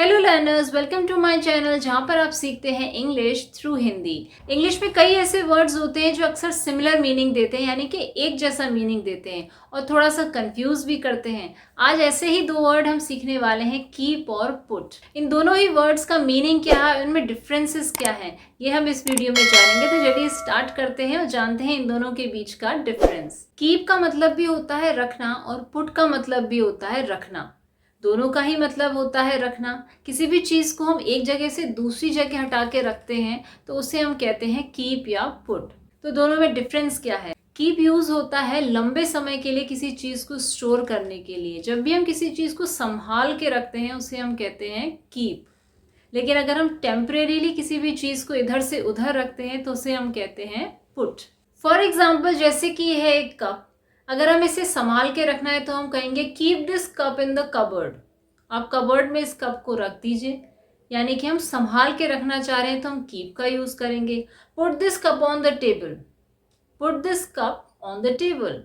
Hello learners, welcome to my channel जहाँ पर आप सीखते हैं इंग्लिश थ्रू हिंदी। इंग्लिश में कई ऐसे वर्ड्स होते हैं जो अक्सर सिमिलर मीनिंग देते हैं, यानी कि एक जैसा मीनिंग देते हैं और थोड़ा सा कंफ्यूज भी करते हैं। आज ऐसे ही दो वर्ड हम सीखने वाले हैं, कीप और पुट। इन दोनों ही वर्ड्स का मीनिंग क्या है, उनमें डिफरेंसेस क्या हैं, ये हम इस वीडियो में जानेंगे। तो चलिए स्टार्ट करते हैं और जानते हैं इन दोनों के बीच का डिफरेंस। कीप का मतलब भी होता है रखना और पुट का मतलब भी होता है रखना। दोनों का ही मतलब होता है रखना। किसी भी चीज़ को हम एक जगह से दूसरी जगह हटा के रखते हैं तो उसे हम कहते हैं कीप या पुट। तो दोनों में डिफरेंस क्या है? कीप यूज होता है लंबे समय के लिए किसी चीज़ को स्टोर करने के लिए। जब भी हम किसी चीज़ को संभाल के रखते हैं उसे हम कहते हैं कीप। लेकिन अगर हम टेम्परेरीली किसी भी चीज़ को इधर से उधर रखते हैं तो उसे हम कहते हैं पुट। फॉर एग्जाम्पल, जैसे कि है एक कप। अगर हम इसे संभाल के रखना है तो हम कहेंगे keep this cup in the cupboard. आप कबर्ड में इस कप को रख दीजिए, यानी कि हम संभाल के रखना चाह रहे हैं तो हम कीप का यूज करेंगे। Put this cup on the table. Put this cup on the table,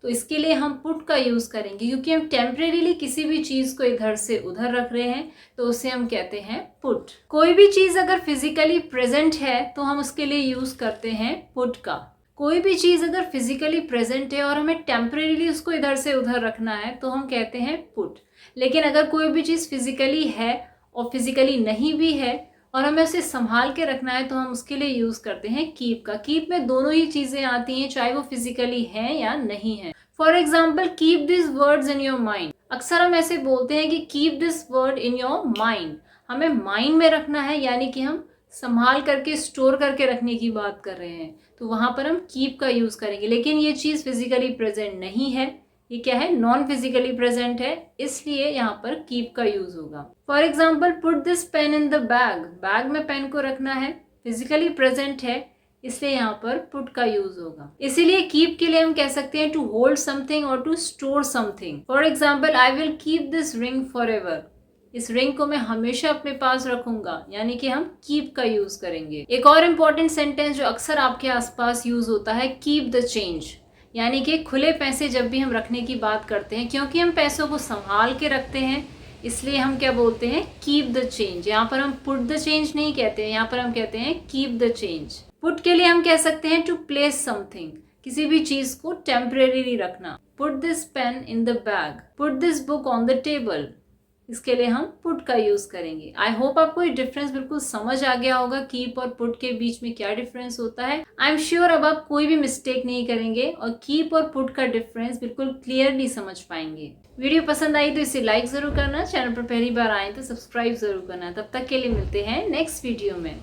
तो इसके लिए हम पुट का यूज करेंगे क्योंकि हम टेम्परेरीली किसी भी चीज को इधर से उधर रख रहे हैं तो उसे हम कहते हैं पुट। कोई भी चीज अगर फिजिकली प्रेजेंट है तो हम उसके लिए यूज करते हैं पुट का। कोई भी चीज अगर फिजिकली प्रेजेंट है और हमें टेम्परेरीली उसको इधर से उधर रखना है तो हम कहते हैं पुट। लेकिन अगर कोई भी चीज फिजिकली है और फिजिकली नहीं भी है और हमें उसे संभाल के रखना है तो हम उसके लिए यूज करते हैं कीप का। कीप में दोनों ही चीजें आती हैं, चाहे वो फिजिकली है या नहीं है। For example, keep this words in your mind. अक्सर हम ऐसे बोलते हैं कि keep this word in your mind. हमें माइंड में रखना है, यानी कि हम संभाल करके स्टोर करके रखने की बात कर रहे हैं, तो वहां पर हम कीप का यूज करेंगे। लेकिन ये चीज फिजिकली प्रेजेंट नहीं है, ये क्या है, नॉन फिजिकली प्रेजेंट है, इसलिए यहाँ पर कीप का यूज होगा। For example, put this pain in the bag. Bag में पेन को रखना है, फिजिकली प्रेजेंट है, इसलिए यहाँ पर पुट का यूज होगा। इसीलिए कीप के लिए हम कह सकते हैं टू होल्ड समथिंग और to store something. For example, I will keep this ring for ever. इस रिंग को मैं हमेशा अपने पास रखूंगा, यानी कि हम कीप का यूज करेंगे। एक और इम्पॉर्टेंट सेंटेंस जो अक्सर आपके आसपास यूज होता है, कीप द चेंज, यानी कि खुले पैसे जब भी हम रखने की बात करते हैं, क्योंकि हम पैसों को संभाल के रखते हैं, इसलिए हम क्या बोलते हैं, कीप द चेंज। यहाँ पर हम पुट द चेंज नहीं कहते हैं, यहाँ पर हम कहते हैं कीप द चेंज। पुट के लिए हम कह सकते हैं टू प्लेस समथिंग, किसी भी चीज को टेम्परेरीली रखना। Put this pain in the bag, put this book on the table, इसके लिए हम पुट का यूज करेंगे। आई होप आपको ये डिफरेंस बिल्कुल समझ आ गया होगा, कीप और पुट के बीच में क्या डिफरेंस होता है। आई एम श्योर अब आप कोई भी मिस्टेक नहीं करेंगे और कीप और पुट का डिफरेंस बिल्कुल क्लियरली समझ पाएंगे। वीडियो पसंद आई तो इसे लाइक जरूर करना, चैनल पर पहली बार आए तो सब्सक्राइब जरूर करना। तब तक के लिए मिलते हैं नेक्स्ट वीडियो में।